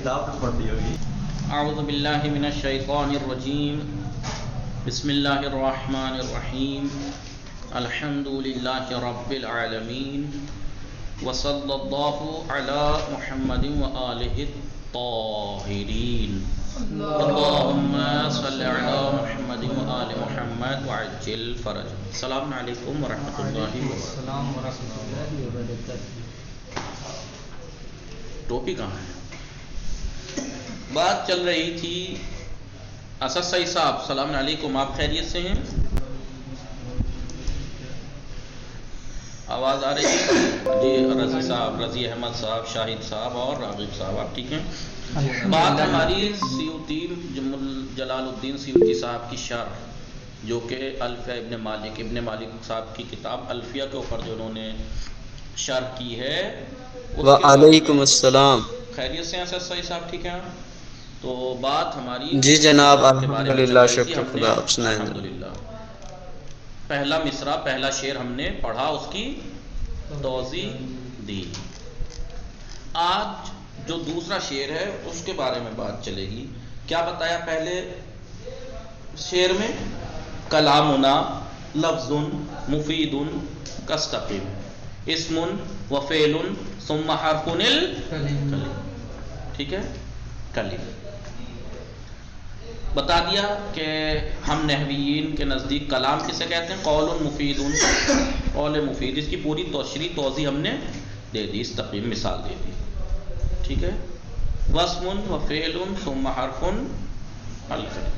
کتاب تو پڑھتی ہوگی. اعوذ باللہ من الشیطان الرجیم. بسم اللہ الرحمن الرحیم. الحمد للہ رب العالمین وصلی اللہ علی محمد وآلہ الطاہرین. اللہم صلی علی محمد وآل محمد وعجل فرج. السلام علیکم ورحمۃ اللہ وبرکاتہ. ٹوپی کہاں ہے؟ بات چل رہی تھی. اسد سعید صاحب السلام علیکم، آپ خیریت سے ہیں؟ آواز آ رہی ہے؟ جی رضی صاحب، رضی احمد صاحب، شاہد صاحب اور راغب صاحب، آپ ٹھیک ہیں؟ بات ہماری سیوطی جلال الدین سیوطی صاحب کی شرح، جو کہ الفیہ ابن مالک صاحب کی کتاب الفیہ کے اوپر جو انہوں نے شرح کی ہے. وعلیکم السلام. خیریت سے ہیں اسد سعید صاحب؟ ٹھیک ہیں. تو بات ہماری جی جناب کے بارے میں چل الحمدللہ، رہی تھی. شکر ہم نے خدا، آپ سنائیں. الحمدللہ پہلا مصرع، پہلا شعر ہم نے پڑھا، اس کی توضیح دی. آج جو دوسرا شعر ہے اس کے بارے میں بات چلے گی. کیا بتایا پہلے شعر میں؟ کلامنا لفظ مفید کاستقیم اسم و فعل ثم حرف الکلم. ٹھیک ہے، کلیم بتا دیا کہ ہم نحویین کے نزدیک کلام کسے کہتے ہیں؟ قول مفید، قول مفید. اس کی پوری تشریح توضیح ہم نے دے دی، استقیم مثال دے دی. ٹھیک ہے. واسم و فعل ثم حرف الکلم،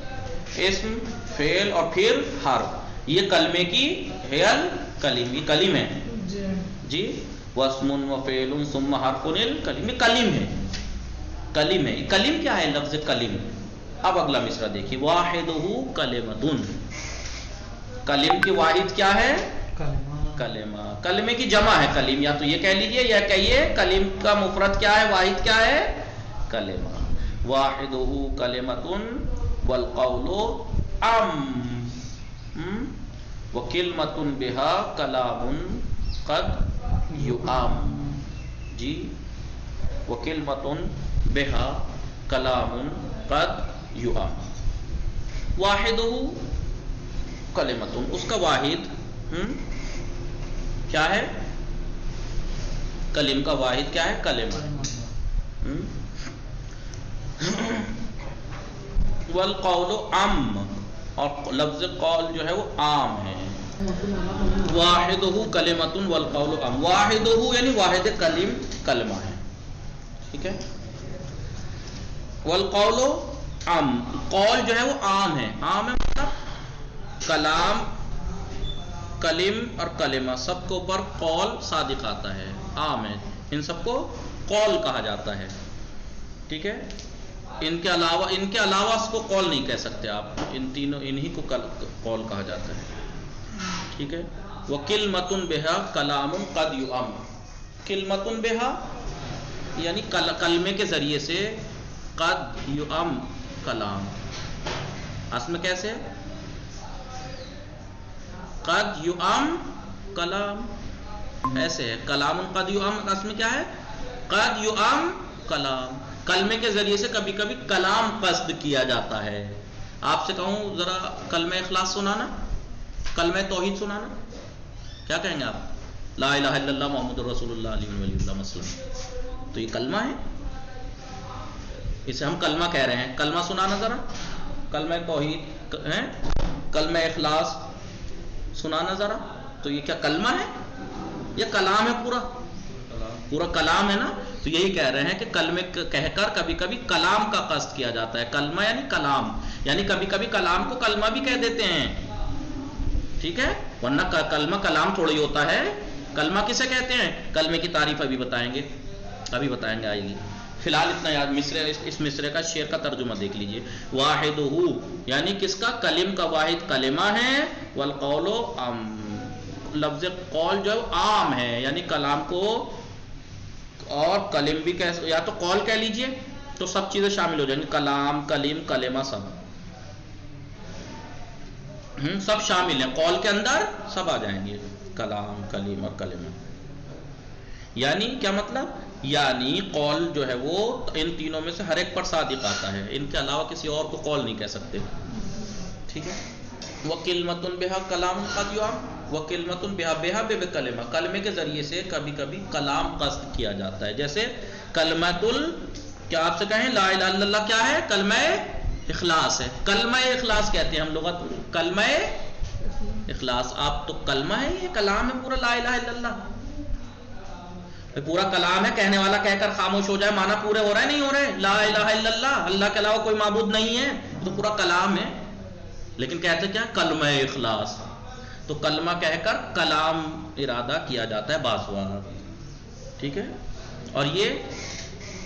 اسم، فعل اور پھر حرف، یہ کلمے کی ہے الکلم، یہ کلم ہے. جی واسم و فعل ثم حرف الکلم، یہ کلم ہے. کلم ہے. کلم کیا ہے؟ لفظ کلم. اب اگلا مصرع دیکھیے. واحدہ کلمۃ، کلم کی واحد کیا ہے؟ کلمہ. کلمے کی جمع ہے کلم، یا تو یہ کہہ لیجئے یا کہیے کلم کا مفرد کیا ہے، واحد کیا ہے؟ کلمہ. واحدہ کلمۃ والقول وکلمۃ بها کلام قد یعام. جی وکلمۃ بها کلام قد یعام. واحدہ کلمۃ، اس کا واحد کیا ہے؟ کلم کا واحد کیا ہے؟ کلمہ. والقول عام، اور لفظ قول جو ہے وہ عام ہے. واحدہ کلمۃ والقول عام. واحدہ یعنی واحد کلم کلمہ ہے. ٹھیک ہے. والقول عام، قول جو ہے وہ عام ہے. عام ہے مطلب کلام، کلم اور کلمہ سب کے اوپر قول صادق آتا ہے، عام ہے. ان سب کو قول کہا جاتا ہے. ٹھیک ہے. ان کے علاوہ اس کو قول نہیں کہہ سکتے آپ. ان تینوں انہی کو قول کہا جاتا ہے. ٹھیک ہے. وکلمۃ بہا کلام قد یعام. کلمۃ بہا یعنی کلمے کے ذریعے سے، قد یعام کلام. اصل میں کیسے؟ قد یعام کلام، ایسے ہے. کلام قد یعام اصل میں کیا ہے؟ قد یعام کلام. کلمے کے ذریعے سے کبھی کبھی کلام قصد کیا جاتا ہے. آپ سے کہوں ذرا کلمہ اخلاص سنانا، کلمہ توحید سنانا، کیا کہیں گے آپ؟ لا الہ الا اللہ محمد رسول اللہ علیہ ولی اللہ مثلا. تو یہ کلمہ ہے، اسے ہم کلمہ کہہ رہے ہیں. کلمہ سنانا ذرا، کلمہ توحید ہے، کلمہ اخلاص سنانا ذرا. تو یہ کیا کلمہ ہے؟ یہ کلام ہے، پورا کلام ہے نا. تو یہی کہہ رہے ہیں کہ کلمے کہہ کر کبھی کبھی کلام کا قصد کیا جاتا ہے. کلمہ یعنی کلام، یعنی کبھی کبھی کلام کو کلمہ بھی کہہ دیتے ہیں. ٹھیک ہے. ورنہ کلمہ کلام تھوڑی ہوتا ہے. کلمہ کسے کہتے ہیں؟ کلمے کی تعریف ابھی بتائیں گے، آئے گی. فی الحال اتنا یاد. اس مصرے کا شعر کا ترجمہ دیکھ لیجئے. واحدہ یعنی کس کا؟ کلم کا واحد کلمہ ہے. والقول عام، لفظ قول جو عام ہے، یعنی کلام کو اور کلم بھی یا تو قول کہہ لیجئے تو سب چیزیں شامل ہو جائیں گی. کلام، کلم، کلمہ سب شامل ہیں. قول کے اندر سب آ جائیں گے، کلام، کلیم اور کلمہ. یعنی کیا مطلب؟ یعنی قول جو ہے وہ ان تینوں میں سے ہر ایک پر صادق آتا ہے، ان کے علاوہ کسی اور کو قول نہیں کہہ سکتے. ٹھیک ہے. وَكِلْمَةٌ بِهَا كَلَامٌ قَدْ يُعَمْ وَكِلْمَةٌ بِهَا بِكَلِمَةٍ، کلمے کے ذریعے سے کبھی کبھی کلام قصد کیا جاتا ہے. جیسے کیا آپ سے کہیں لا الہ الا اللہ کیا ہے؟ کلمہ اخلاص ہے. کلمہ اخلاص کہتے ہیں ہم لغت میں، کلمہ اخلاص. آپ تو کلمہ ہے، یہ کلام ہے پورا لا الہ الا اللہ، پورا کلام ہے. کہنے والا کہہ کر خاموش ہو جائے، معنی پورے ہو رہے نہیں ہو رہے؟ لا الہ الا اللہ، اللہ کے علاوہ کوئی معبود نہیں ہے، تو پورا کلام ہے. لیکن کہتے کیا؟ کلمہ اخلاص. تو کلمہ کہہ کر کلام ارادہ کیا جاتا ہے بعض بار. ٹھیک ہے. اور یہ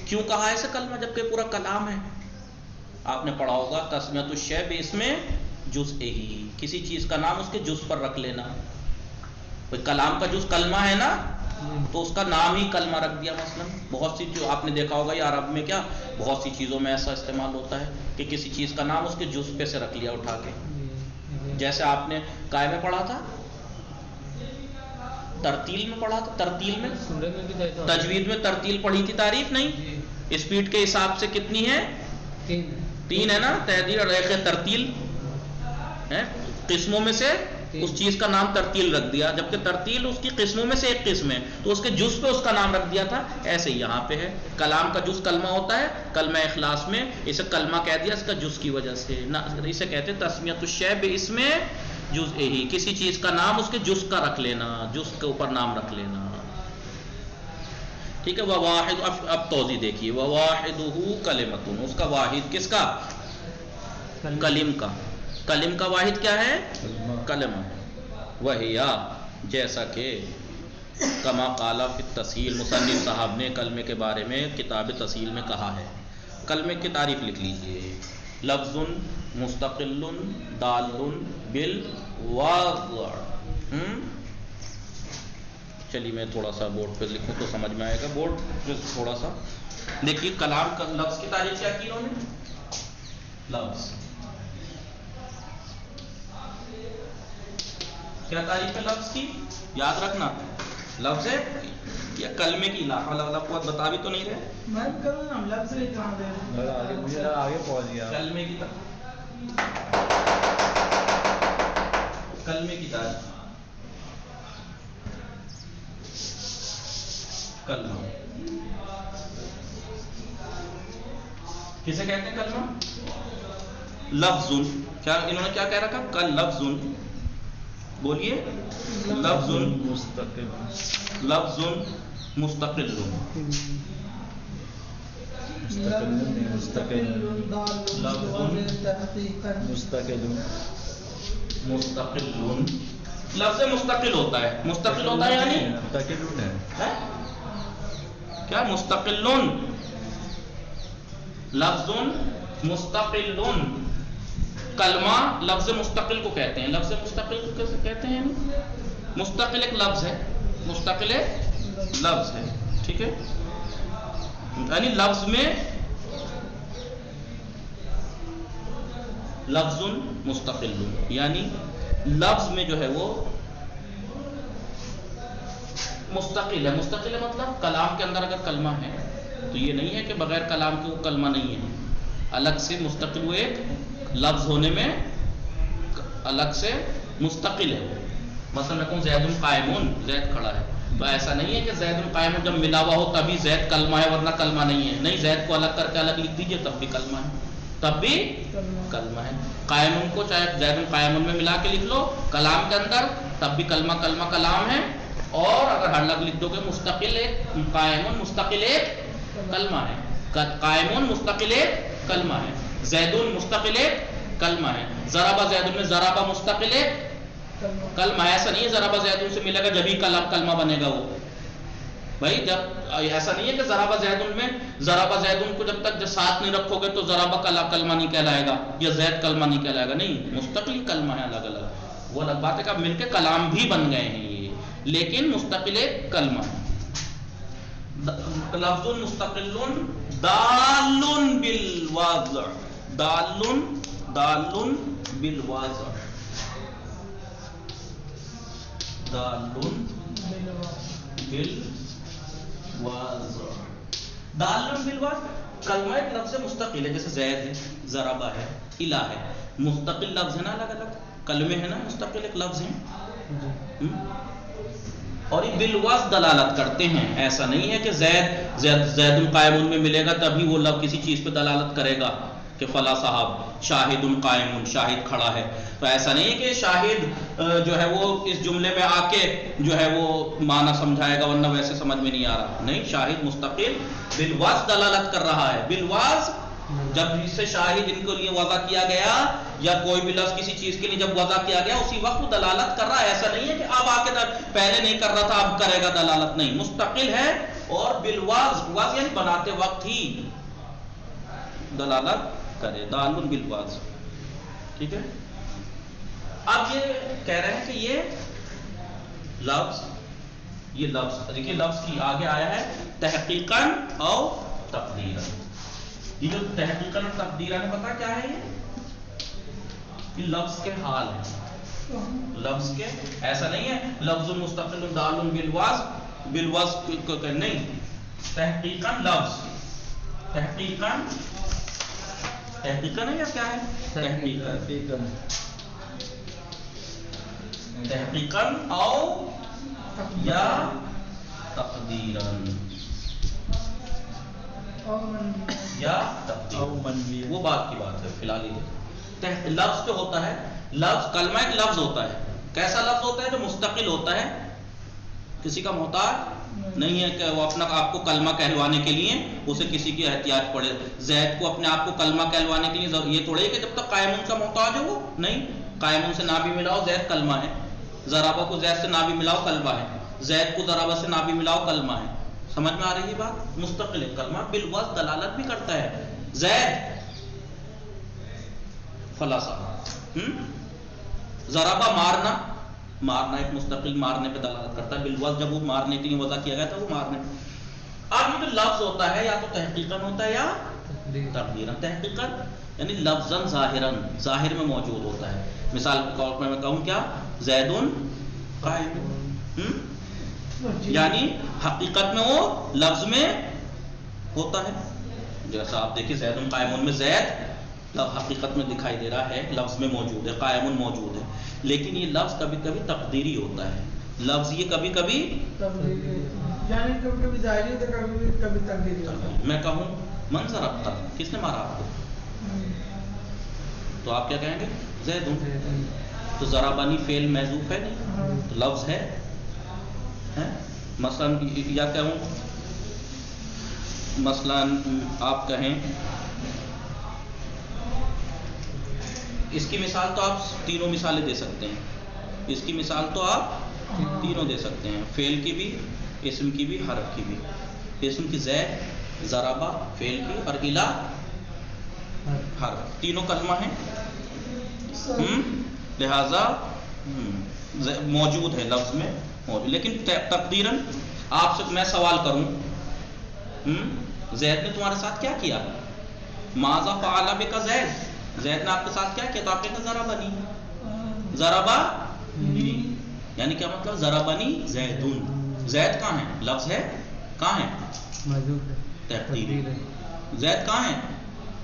کیوں کہا ہے اسے کلمہ جبکہ پورا کلام ہے؟ آپ نے پڑھا ہوگا تسمیۃ الشیء باسم جزئہ، کسی چیز کا نام اس کے جز پر رکھ لینا. کلام کا جز کلمہ ہے نا، تو اس کا نام ہی کلمہ رکھ دیا. مثلا بہت سی جو آپ نے دیکھا ہوگا یہ عرب میں کیا بہت سی چیزوں میں ایسا استعمال ہوتا ہے کہ کسی چیز کا نام اس کے جز پہ سے رکھ لیا اٹھا کے. جیسے آپ نے کائے میں پڑھا تھا، ترتیل میں پڑھا تھا، ترتیل میں تجوید میں ترتیل پڑھی تھی، تعریف نہیں. اسپیڈ کے حساب سے کتنی ہے؟ 3 ہے نا. تحریر اور ایک ترتیل ہے. قسموں میں سے اس چیز کا نام ترتیل رکھ دیا، جبکہ ترتیل اس کی قسموں میں سے ایک قسم ہے، تو اس کے جز پہ اس کا نام رکھ دیا تھا. ایسے ہی یہاں پہ ہے، کلام کا جز کلمہ ہوتا ہے. کلمہ اخلاص میں اسے کلمہ کہہ دیا اس کا جز کی وجہ سے. اسے کہتے ہیں تسمیۃ الشیء باسم جزئہ، کسی چیز کا نام اس کے جز کا رکھ لینا، جز کے اوپر نام رکھ لینا. ٹھیک ہے. وواحد، اب توضیح دیکھیے. وواحدہ کلمۃ، اس کا واحد کس کا؟ کلم کا. کلم کا واحد کیا ہے؟ کلمہ. وہیا، جیسا کہ کما قال فی التسہیل، مصنف صاحب نے کلمے کے بارے میں کتاب تسہیل میں کہا ہے. کلمے کی تعریف لکھ لیجئے. لفظ مستقل دال بالوضع. چلیے میں تھوڑا سا بورڈ پہ لکھوں تو سمجھ میں آئے گا. بورڈ پہ تھوڑا سا دیکھیے. کلام کا لفظ کی تعریف کیا کی انہوں نے؟ لفظ کیا تعریف ہے لفظ کی؟ یاد رکھنا، لفظ ہے یا کلمے کی. لا حول ولا قوت بتا بھی تو نہیں رہے. کلمے کی کلمے کی تعریف. کلمہ کسے کہتے ہیں؟ کلمہ. لفظ، کیا انہوں نے کیا کہہ رکھا؟ کل لفظ. بولیے. لفظ مستقل. لفظ مستقل. مستقل. لفظ مستقل. مستقل. لفظ مستقل ہوتا ہے. مستقل ہوتا ہے یعنی کیا؟ مستقل. لفظ مستقل. کلمہ لفظ مستقل کو کہتے ہیں. لفظ مستقل کو کیسے کہتے ہیں؟ مستقل ایک لفظ ہے. مستقل ایک لفظ ہے. ٹھیک ہے. یعنی لفظ میں لفظ مستقل، یعنی لفظ میں جو ہے وہ مستقل ہے. مستقل ہے مطلب کلام کے اندر اگر کلمہ ہے تو یہ نہیں ہے کہ بغیر کلام کے وہ کلمہ نہیں ہے. الگ سے مستقل، وہ ایک لفظ ہونے میں الگ سے مستقل ہے. مثلا میں کہوں زید قائم، زید کھڑا ہے، تو ایسا نہیں ہے کہ زید قائم جب ملا ہوا ہو تبھی زید کلمہ ہے ورنہ کلمہ نہیں ہے. نہیں، زید کو الگ کر کے الگ لکھ دیجئے تب بھی کلمہ ہے، تب بھی کلمہ ہے. قائم کو چاہے زید قائم میں ملا کے لکھ لو کلام کے اندر تب بھی کلمہ کلمہ کلام ہے. اور اگر الگ لکھ دو گے مستقل ایک قائم مستقل ایک کلمہ ہے. قائم مستقل ایک کلمہ ہے. زید مستقل ایک کلمہ ہے. ضربہ زید میں ضربہ مستقل ایک کلمہ ہے. ایسا نہیں ہے ضربہ زید سے ملے گا جبھی کلمہ بنے گا. وہ بھائی جب ایسا نہیں ہے کہ ضربہ زید میں ضربہ زید کو جب تک ساتھ نہیں رکھو گے تو ضربہ کلمہ نہیں کہلائے گا یا زید کلمہ نہیں کہلائے گا. نہیں، مستقل کلمہ ہے الگ الگ. وہ الگ بات ہے کہ مل کے کلام بھی بن گئے ہیں یہ، لیکن مستقل ایک کلمہ. لفظ مستقل دال بالواضع. دال بالواضع. دال بالواضع. دال بالوزن کلمہ ایک لفظ مستقل ہے، جیسے زید ہے، ضربہ ہے، الہ ہے، مستقل لفظ ہے نا، الگ الگ کلمے ہیں نا، مستقل ایک لفظ ہیں، اور یہ بالوزن دلالت کرتے ہیں. ایسا نہیں ہے کہ زید قائم میں ملے گا تبھی وہ لفظ کسی چیز پہ دلالت کرے گا کہ فلاں صاحب شاہد قائم، شاہد کھڑا ہے. تو ایسا نہیں ہے کہ شاہد جو ہے وہ اس جملے میں آ کے جو ہے وہ معنی سمجھائے گا، ورنہ ویسے سمجھ میں نہیں آ رہا. نہیں، شاہد مستقل بالوزن دلالت کر رہا ہے. بالوزن جب اس سے شاہد ان کے لیے وضع کیا گیا یا کوئی بھی لفظ کسی چیز کے لیے جب وضع کیا گیا اسی وقت وہ دلالت کر رہا ہے. ایسا نہیں ہے کہ اب آ کے پہلے نہیں کر رہا تھا اب کرے گا دلالت، نہیں، مستقل ہے اور بالوزن، وزن یعنی بناتے وقت ہی دلالت کرے. دال بالوزن، ٹھیک ہے. اب یہ کہہ رہے ہیں کہ یہ لفظ دیکھیے لفظ کی آگے آیا ہے تحقیقاً اور تقدیراً. یہ جو تحقیقاً اور تقدیراً ہے پتہ کیا ہے؟ یہ لفظ کے حال ہے. لفظ کے ایسا نہیں ہے لفظ مستقل دال بالوزن نہیں، تحقیقاً لفظ تحقیقاً ہے یا کیا ہے؟ تحقیقاً او یا تقدیراً یا تقدیراً، وہ بات کی بات ہے فی الحال. یہ لفظ جو ہوتا ہے، لفظ کلمہ ایک لفظ ہوتا ہے. کیسا لفظ ہوتا ہے؟ جو مستقل ہوتا ہے، کسی کا محتاج نہیں ہے کہ وہ اپنا آپ کو کلمہ کہلوانے کے لیے اسے کسی کی احتیاج پڑے. زید کو اپنے آپ کو کلمہ کہلوانے کے لیے یہ تھوڑے کہ جب تک قائمون کا محتاج ہو وہ نہیں، قائمون سے نہ بھی ملاؤ زید کلمہ ہے، ضربہ کو زید سے نہ بھی ملاؤ کلمہ ہے، زید کو ضربہ سے نہ بھی ملاؤ کلمہ ہے. سمجھ میں آ رہی ہے بات؟ مستقل ہے کلمہ بالوزن دلالت بھی کرتا ہے. زید فلاں صاحب، ضربہ مارنا ایک مستقل مارنے پہ دلالت کرتا ہے بالوزن. جب وہ مارنے کے لیے وضع کیا گیا تھا وہ مارنے. اب یہ جو لفظ ہوتا ہے یا تو تحقیقاً ہوتا ہے یا تقدیراً. تحقیقاً یعنی لفظاً ظاہراً، ظاہر میں موجود ہوتا ہے. مثال کے طور پر میں کہوں کیا؟ زیدٌ قائم، یعنی حقیقت میں وہ لفظ میں ہوتا ہے. جیسا آپ دیکھیں زیدٌ قائم میں زید حقیقت میں دکھائی دے رہا ہے، لفظ میں موجود ہے، قائم موجود ہے. لیکن یہ لفظ کبھی کبھی تقدیری ہوتا ہے. لفظ یہ کبھی کبھی یعنی کبھی ظاہری ہوتا ہے، کبھی تقدیری ہوتا ہے. میں کہوں من ضربتا، کس نے مارا آپ کو؟ تو آپ کیا کہیں گے؟ زیدٌ. تو ضربانی فعل محذوف ہے نہیں، تو لفظ ہے. مثلا یا کہوں مثلا آپ کہیں اس کی مثال تو آپ تینوں مثالیں دے سکتے ہیں. اس کی مثال تو آپ تینوں دے سکتے ہیں، فعل کی بھی، اسم کی بھی، حرف کی بھی. اسم کی زید، ضربہ فعل کی، اور الہ حرف، تینوں کلمہ ہیں. لہذا موجود ہے لفظ میں موجود. لیکن تقدیراً آپ سے میں سوال کروں زید نے تمہارے ساتھ کیا کیا؟ ماذا فعل بک زید، زید نے آپ کے ساتھ کیا کیا؟ تو آپ کہتے ہیں ضربنی. ضربنی یعنی کیا مطلب؟ ضربنی زیدٌ. زید کہاں ہے؟ لفظ ہے، کہاں ہے؟ تقدیری. زید کہاں ہے؟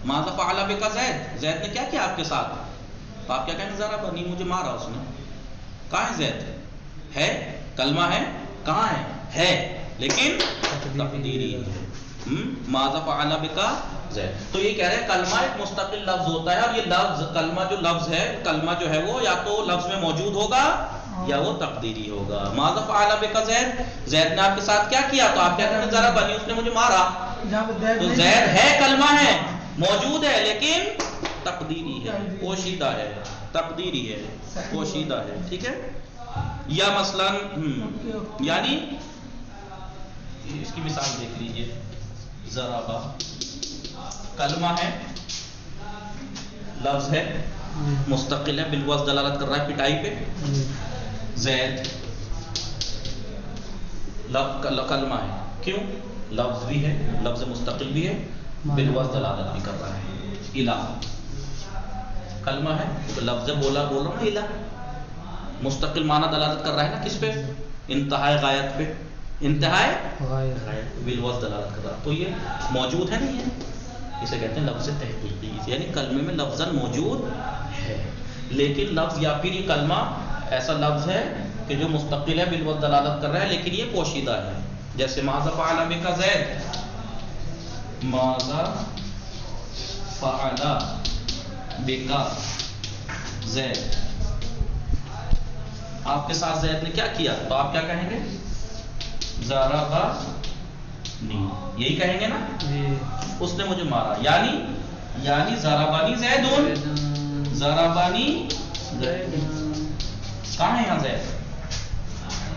ماذا فعل بک زید، زید نے کیا کیا آپ کے ساتھ؟ تو آپ کیا کہیں گے؟ ضربنی، مجھے مارا اس نے. کہاں ہے زید؟ ہے، کلمہ ہے، کہاں ہے لیکن تقدیری ہے. ماذا فعل بک زید. تو یہ کہہ رہے ہیں کلمہ ایک مستقل لفظ ہوتا ہے، اور یہ لفظ کلمہ جو لفظ ہے، کلمہ جو ہے وہ یا تو لفظ میں موجود ہوگا یا وہ تقدیری ہوگا. ماذا فعل بک زید، زید نے آپ کے ساتھ کیا کیا؟ تو آپ کیا کہتے ہیں؟ ضربنی، اس نے مجھے مارا. تو زید ہے، کلمہ ہے، موجود ہے، لیکن تقدیری ہے، پوشیدہ ہے، تقدیری ہے، پوشیدہ ہے. ٹھیک ہے. یا مثلا یعنی اس کی مثال دیکھ لیجئے. ضربہ کلمہ ہے، لفظ ہے، مستقل ہے، بالوزن دلالت کر رہا ہے پٹائی پہ. زید کلمہ ہے، کیوں؟ لفظ بھی ہے، لفظ مستقل بھی ہے، بالوزن دلالت بھی کر رہا ہے. الہ کلمہ ہے، لفظ بول رہا ہوں نا، الہ مستقل معنی دلالت کر رہا ہے نا کس پہ؟ انتہائی غایت پہ. انتہائے غائب غائب بالوصف دلالت کر رہا. تو یہ موجود ہے نہیں ہے، اسے کہتے ہیں لفظ تحقیقی، یعنی کلمے میں لفظاً موجود ہے، لیکن لفظ یا پھر یہ کلمہ ایسا لفظ ہے کہ جو مستقل ہے بالوصف دلالت کر رہا ہے لیکن یہ پوشیدہ ہے. جیسے ماذا فعل بک زید، ماذا فعل بک زید، آپ کے ساتھ زید نے کیا کیا، تو آپ کیا کہیں گے، ضربنی، یہی کہیں گے نا، جی اس نے مجھے مارا، یعنی ضربنی زیدون، ضربنی زیدون. کہاں ہے یہاں زید،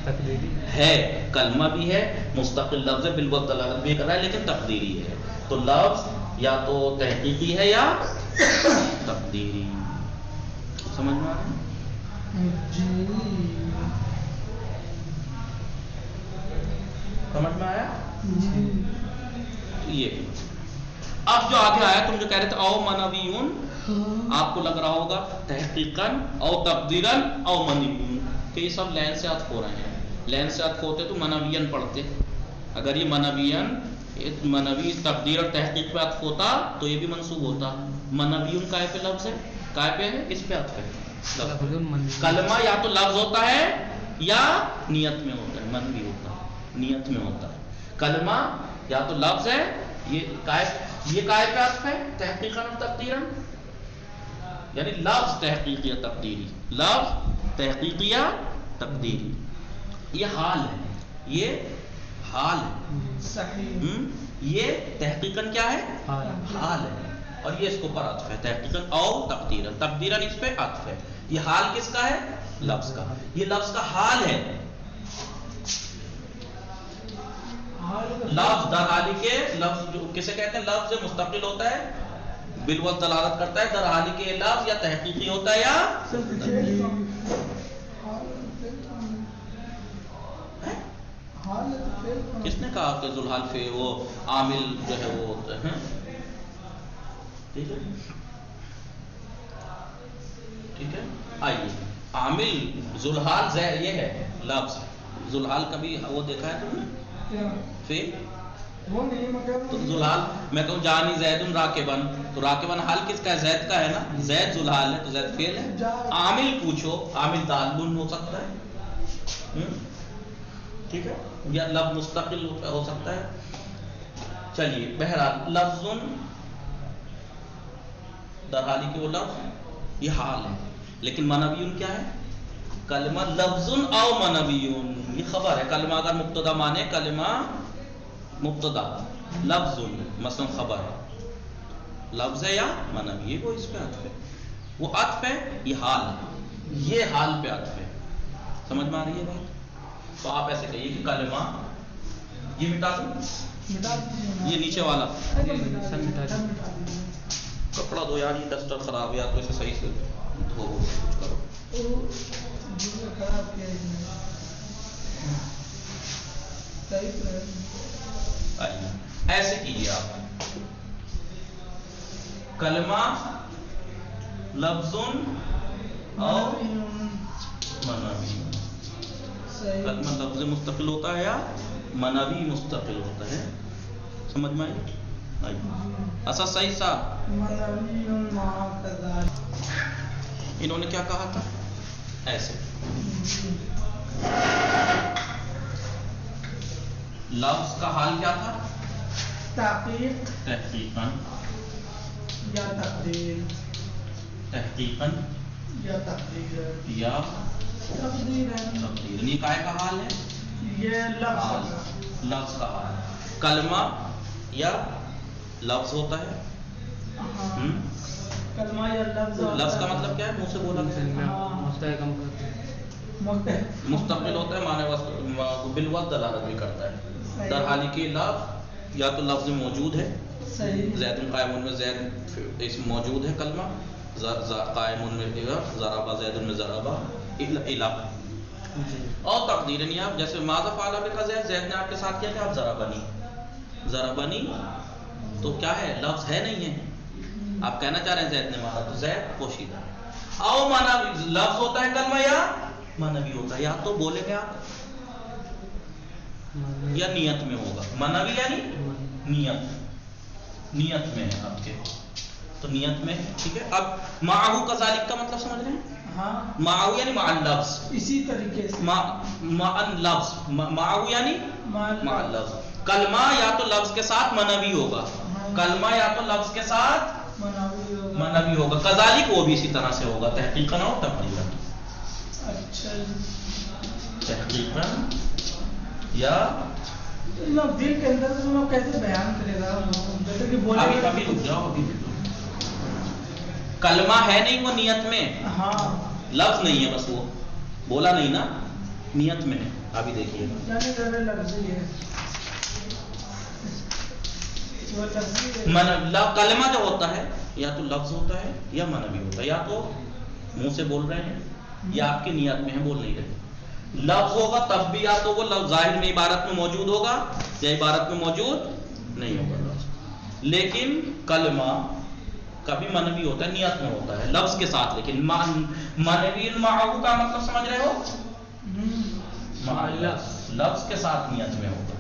تقدیری ہے، کلمہ بھی ہے، مستقل لفظ ہے، بالوصف دلالت بھی کر رہا ہے لیکن تقدیری ہے. تو لفظ یا تو تحقیقی ہے یا تقدیری. سمجھ میں آ رہا ہے؟ جی سمجھ میں آیا؟ جی یہ اب جو آگے آیا، تم جو کہہ رہے تھے او منویون، آپ کو لگ رہا ہوگا تحقیقاً او تقدیراً او منویون کہ یہ سب لین سے عطف ہو رہے ہیں. لین سے عطف ہوتے تو منویین پڑھتے، اگر یہ منوی تقدیر اور تحقیق پہ عطف ہوتا تو یہ بھی منصوب ہوتا. منویون کائے پہ لفظ ہے، کائے پہ ہے، اس پہ عطف ہے. کلمہ یا تو لفظ ہوتا ہے یا نیت میں ہوتا ہے، منوی ہوتا ہے، نیت میں ہوتا ہے. کلمہ یا تو لفظ ہے، یہ کائے پہ عطف ہے، تحقیقاً اور تقدیراً، یعنی لفظ تحقیقی یا تقدیری، لفظ تحقیقی یا تقدیری. یہ حال ہے، یہ حال ہے. صحیح یہ تحقیقاً کیا ہے، حال ہے، اور یہ اس کو پر عطف ہے، تحقیقاً او تقدیراً، تقدیراً اس پہ عطف ہے. یہ حال کس کا ہے، لفظ کا، یہ لفظ کا حال ہے. لفظ در حالی کے، لفظ جو کسے کہتے ہیں، لفظ مستقل ہوتا ہے، بالوصف دلالت کرتا ہے، در حالی کے لفظ یا تحقیقی ہوتا ہے یا کس نے کہا کہ ذوالحال فے وہ عامل جو ہے وہ ہوتا ہے. ٹھیک ہے، ٹھیک ہے. آئیے عامل ذوالحال یہ ہے لفظ. ذوالحال کبھی وہ دیکھا ہے تم نے، فے تو ذوالحال، میں کہوں جانی زیدن راکبن، تو راکبن حال کس کا ہے، زید کا ہے نا، زید ذوالحال ہے تو زید فعل ہے. عامل پوچھو، عامل دالن ہو سکتا ہے، ٹھیک ہے، یا لفظ مستقل ہو سکتا ہے. چلیے بہرحال لفظ در حالی کے وہ لفظ یہ حال ہے، لیکن منویون کیا ہے، کلمہ لفظ او منویون، یہ خبر ہے. کلمہ اگر مبتدا مانے، کلمہ مبتدا، لفظ مثلا خبر ہے، لفظ ہے یا منوی، وہ اس پہ عطف ہے، وہ عطف ہے، یہ حال ہے، یہ حال پہ عطف ہے. سمجھ میں آ رہی ہے بات؟ تو آپ ایسے کہیے کہ کلمہ، یہ مٹا دوں، یہ نیچے والا کپڑا دو یار، یہ ڈسٹر خراب ہے، یا تو اسے صحیح سے دھو کچھ کرو. ایسے کیجیے آپ، کلمہ لفظ اور منوی. کلمہ لفظ مستقل ہوتا ہے یا منوی مستقل ہوتا ہے. سمجھ میں آئی؟ ایسا صحیح صاحب انہوں نے کیا کہا تھا، ایسے لفظ کا حال کیا تھا، تحقیق تحقیقاً یا تقدیر، تحقیقاً یا تقدیر، یا تقدیر تقدیر. یہ کائے کا حال ہے، یہ لفظ حال، لفظ کا حال. کلمہ یا لفظ ہوتا ہے، کلمہ یا لفظ، لفظ کا مطلب کیا ہے، منہ سے بولا مستقل ہوتا ہے، معنی بالوصف دلالت بھی کرتا ہے. در حالی کے لفظ یا تو لفظ موجود ہے، زید قائم میں زید اس موجود ہے، کلمہ قائم میں ضربہ زید میں ضربہ الا، اور تقدیر نہیں. آپ جیسے ماذا فعل بک زید، زید نے آپ کے ساتھ کیا کہ آپ ضربنی، ضربنی تو کیا ہے، لفظ ہے نہیں ہے، آپ کہنا چاہ رہے ہیں زید نے مارا، تو زید پوشیدہ. او منوی لفظ ہوتا ہے کلمہ یا منوی ہوتا ہے، یا تو بولیں گے آپ یا نیت میں ہوگا؟ منوی یعنی نیت میں ہے آپ کے، تو نیت میں ہے، ٹھیک ہے۔ اب معہو کذالک کا مطلب سمجھ رہے ہیں؟ ہاں معہو یعنی مع اللفظ، اسی طریقے سے مع اللفظ، معہو یعنی مع اللفظ۔ کلمہ یا تو لفظ کے ساتھ منوی ہوگا، کلمہ یا تو لفظ کے ساتھ منوی ہوگا، کذالک وہ بھی اسی طرح سے ہوگا، تحقیقاً اور تقریراً۔ اچھا تحقیقاً یا لوگ دل کے اندر سے لوگ کیسے بیان کرے گا، جیسے کہ بولے ابھی رک جاؤ، ابھی رک جاؤ۔ کلمہ ہے نہیں وہ نیت میں، ہاں لفظ نہیں ہے، بس وہ بولا نہیں نا، نیت میں ہے۔ ابھی دیکھیے یعنی ذرا لفظی ہے، وہ لفظی ہے۔ کلمہ جو ہوتا ہے یا تو لفظ ہوتا ہے یا منوی ہوتا ہے، یا تو منہ سے بول رہے ہیں یا آپ کی نیت میں ہے، بول نہیں رہے۔ لفظ ہوگا تب بھی یا تو وہ لفظ ظاہر میں عبارت میں موجود ہوگا یا عبارت میں موجود نہیں ہوگا لفظ۔ لیکن کلمہ کبھی منوی ہوتا ہے، نیت میں ہوتا ہے لفظ کے ساتھ، لیکن منوی معہو کا مطلب سمجھ رہے ہو؟ لفظ کے ساتھ نیت میں ہوگا،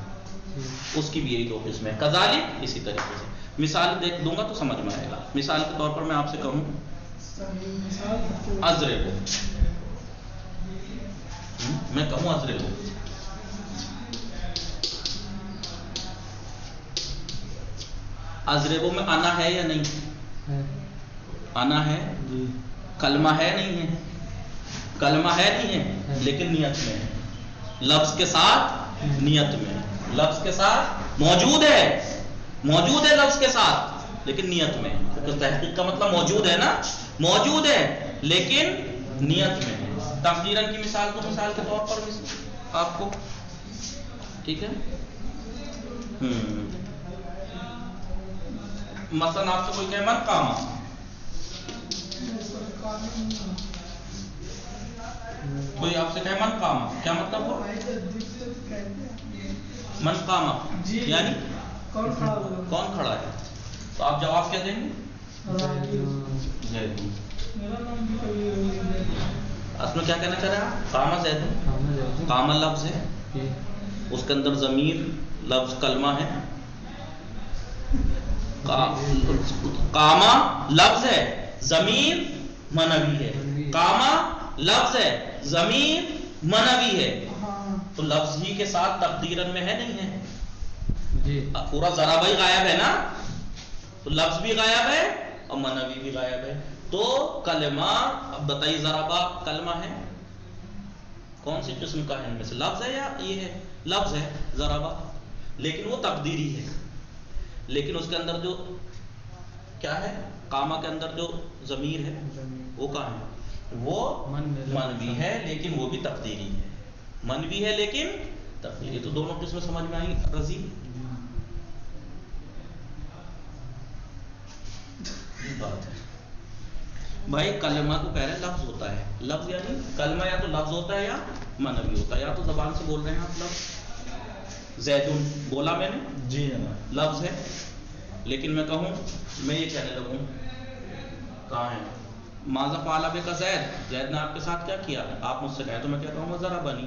اس کی بھی یہی دو قسمیں، کذالک اسی طریقے سے۔ مثال دیکھ دوں گا تو سمجھ میں آئے گا۔ مثال کے طور پر میں آپ سے کہوں اضربو، میں کہوں اضربو، اضربو میں انا ہے یا نہیں؟ انا ہے، کلمہ ہے نہیں ہے؟ کلمہ ہے نہیں ہے لیکن نیت میں ہے، لفظ کے ساتھ نیت میں، لفظ کے ساتھ موجود ہے لفظ کے ساتھ لیکن نیت میں، کیونکہ تحقیق کا مطلب موجود ہے نا، موجود ہے لیکن نیت میں ہے۔ تقدیراً کی مثال تو مثال کے طور پر آپ کو، ٹھیک ہے، مثلا آپ سے کوئی کہے من قامہ، کوئی آپ سے کہے من قامہ، کیا مطلب ہو؟ من قامہ یعنی کون کھڑا ہے، تو آپ جواب کیا دیں گے؟ زید۔ اس میں کیا کہنا چاہ رہے ہیں آپ؟ قامہ زید، قامہ لفظ ہے، اس کے اندر ضمیر لفظ کلمہ ہے، قامہ لفظ ہے ضمیر منوی ہے، قامہ لفظ ہے ضمیر منوی ہے، تو لفظ ہی کے ساتھ تقدیراً میں ہے نہیں ہے؟ پورا ضربہ ہی غائب ہے نا، تو لفظ بھی غائب ہے اور منوی بھی غائب ہے، تو کلمہ، اب بتائیے ضربہ کلمہ ہے، کون سی قسم کا ہے ان میں سے؟ لفظ ہے یا یہ ہے؟ لفظ ہے ضربہ، لیکن وہ تقدیری ہے، لیکن اس کے اندر جو کیا ہے، قامہ کے اندر جو ضمیر ہے وہ کہاں ہے؟ وہ منوی ہے لیکن وہ بھی تقدیری ہے، منوی ہے لیکن تقدیری، تو دونوں قسمیں سمجھ میں آئی رضی؟ بات ہے بھائی، کلمہ کو کہہ رہے ہیں لفظ ہوتا ہے، لفظ یعنی کلمہ یا تو لفظ ہوتا ہے یا منوی ہوتا ہے، یا تو زبان سے بول رہے ہیں آپ لفظ، زیدون بولا میں نے، جی لفظ ہے، لیکن میں کہوں، میں یہ کہنے لگوں کہاں ہے ماذا فعل بک زید، زید نے آپ کے ساتھ کیا کیا، آپ مجھ سے کہیں تو میں کیا کہوں گا ضربنی،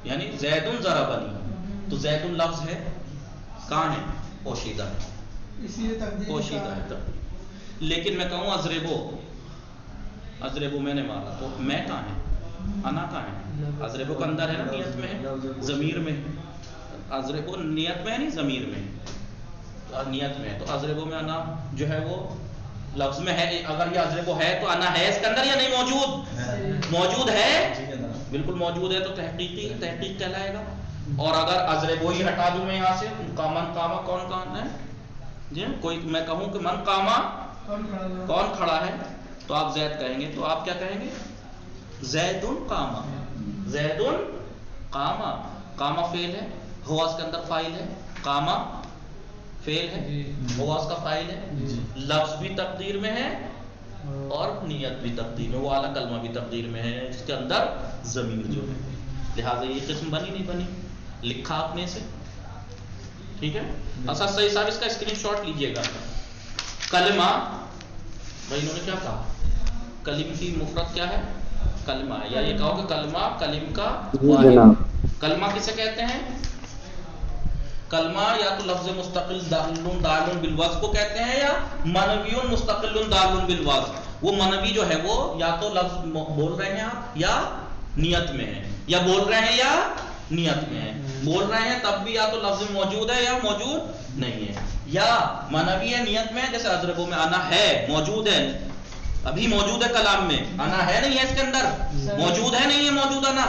یعنی زیدون ضربنی، تو زیدون لفظ ہے، کہاں ہے؟ پوشیدہ ہے، پوشیدہ ہے تب، لیکن میں کہوں اضربو، اضربو میں نے مارا، تو میں کہاں ہے؟ انا کہاں ہے؟ اضربو کا اندر ہے نا، نیت میں ہے، ضمیر میں، اضربو نیت میں ہے نہیں ضمیر میں، نیت میں ہے، تو اضربو میں انا جو ہے وہ لفظ میں ہے، اگر یہ اضربو ہے تو انا ہے اس کے اندر یا نہیں موجود؟ موجود ہے، بالکل موجود ہے، تو تحقیق کہلائے گا، اور اگر اضربو ہی ہٹا دوں میں یہاں سے، من قامہ کون ہے جی، کوئی میں کہوں کہ من قامہ کون کھڑا ہے، تو آپ زید کہیں گے، تو آپ کیا کہیں گے؟ زیدن قامہ، زیدن قامہ، قامہ فعل ہے، ہوا اس کے اندر فاعل ہے، قامہ فعل ہے، ہوا اس کا فاعل ہے، لفظ بھی تقدیر میں ہے اور نیت بھی تقدیر میں، وہ اعلیٰ کلمہ بھی تقدیر میں ہے جس کے اندر ضمیر جو ہے، لہٰذا یہ قسم بنی نہیں بنی، لکھا آپ نے اسے، ٹھیک ہے۔ اچھا صحیح صاحب اس کا اسکرین شاٹ لیجئے گا۔ کلمہ، بھائی انہوں نے کیا کہا، کلم کی مفرد کیا ہے؟ کلمہ ہے، یا یہ کہو کہ کلمہ کلم کا واحد، کلمہ کسے کہتے ہیں؟ کلمہ یا تو لفظ مستقل دال بالوزن کو کہتے ہیں، یا منوی مستقل دال بالوزن. وہ منوی جو ہے وہ یا تو لفظ بول رہے ہیں آپ یا نیت میں ہے، یا بول رہے ہیں یا نیت میں ہے. بول رہے ہیں تب بھی یا تو لفظ موجود ہے یا موجود نہیں ہے، یا منوی ہے نیت میں، جیسے اضربو میں انا ہے موجود ہے، ابھی موجود ہے کلام میں، انا ہے نہیں ہے اس کے اندر، موجود ہے نہیں ہے، موجود انا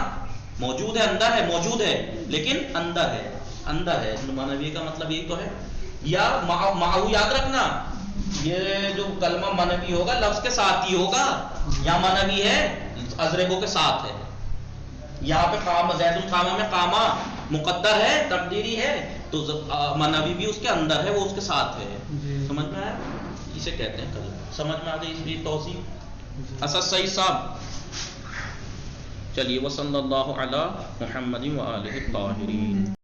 موجود ہے، اندر ہے، موجود ہے لیکن اندر ہے، اندر ہے. منوی کا مطلب یہی تو ہے. یا معہو یاد رکھنا، یہ جو کلمہ منوی ہوگا لفظ کے ساتھ ہی ہوگا، یا منوی ہے اضربو کے ساتھ ہے. یہاں پہ قام زید القامہ میں قامہ مقدر ہے، تقدیری ہے، تو منوی بھی اس کے اندر ہے، وہ اس کے ساتھ ہے. سمجھ میں آیا؟ اسے کہتے ہیں کلمہ. سمجھ میں آ گئی اس کی توضیح؟ اسد سعید صاحب چلیے. وصلی اللہ علی محمد و آلہ الطاہرین.